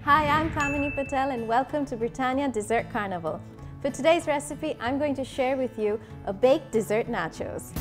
Hi, I'm Kamini Patel and welcome to Britannia Dessert Carnival. For today's recipe, I'm going to share with you a baked dessert nachos.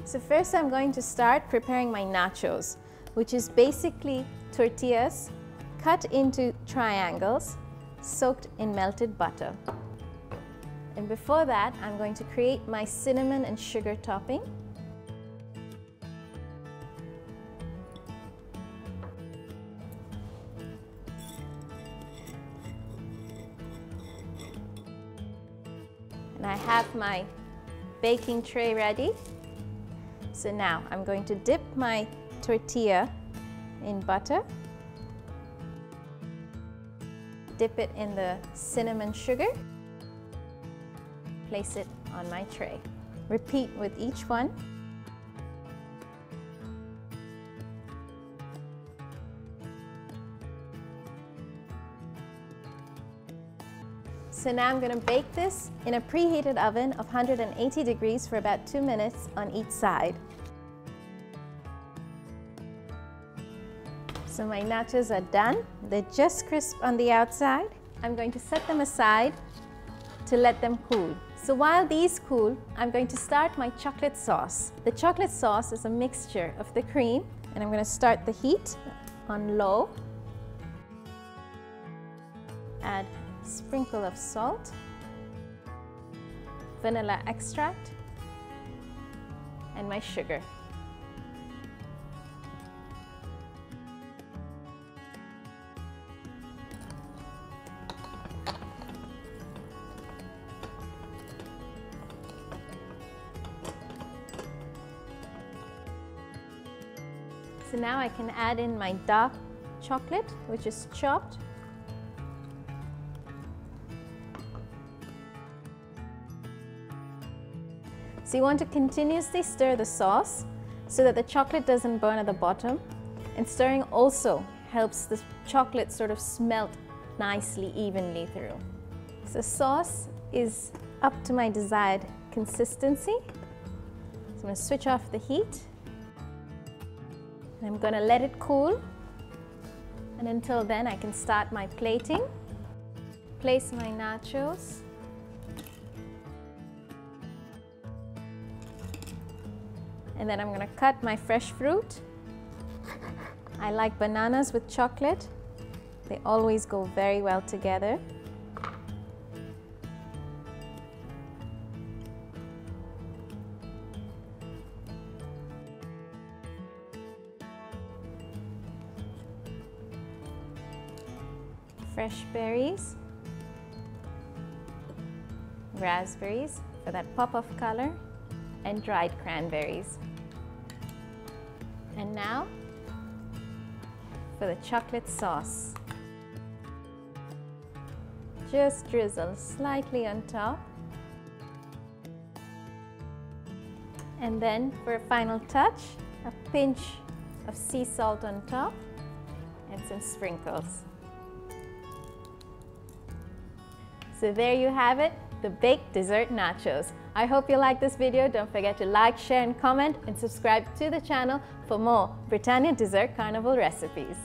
So first I'm going to start preparing my nachos, which is basically tortillas cut into triangles, soaked in melted butter. And before that, I'm going to create my cinnamon and sugar topping. And I have my baking tray ready. So now I'm going to dip my tortilla in butter, dip it in the cinnamon sugar, place it on my tray. Repeat with each one. So now I'm going to bake this in a preheated oven of 180 degrees for about 2 minutes on each side. So my nachos are done. They're just crisp on the outside. I'm going to set them aside to let them cool. So while these cool, I'm going to start my chocolate sauce. The chocolate sauce is a mixture of the cream, and I'm going to start the heat on low. Add a sprinkle of salt, vanilla extract, and my sugar. So now I can add in my dark chocolate, which is chopped. So you want to continuously stir the sauce so that the chocolate doesn't burn at the bottom. And stirring also helps the chocolate sort of smelt nicely, evenly through. So sauce is up to my desired consistency. So I'm going to switch off the heat. And I'm going to let it cool. And until then, I can start my plating. Place my nachos. And then I'm going to cut my fresh fruit. I like bananas with chocolate. They always go very well together. Fresh berries, raspberries for that pop of color, and dried cranberries. And now for the chocolate sauce. Just drizzle slightly on top. And then for a final touch, a pinch of sea salt on top and some sprinkles. So there you have it, the baked dessert nachos. I hope you liked this video. Don't forget to like, share and comment, and subscribe to the channel for more Britannia Dessert Carnival recipes.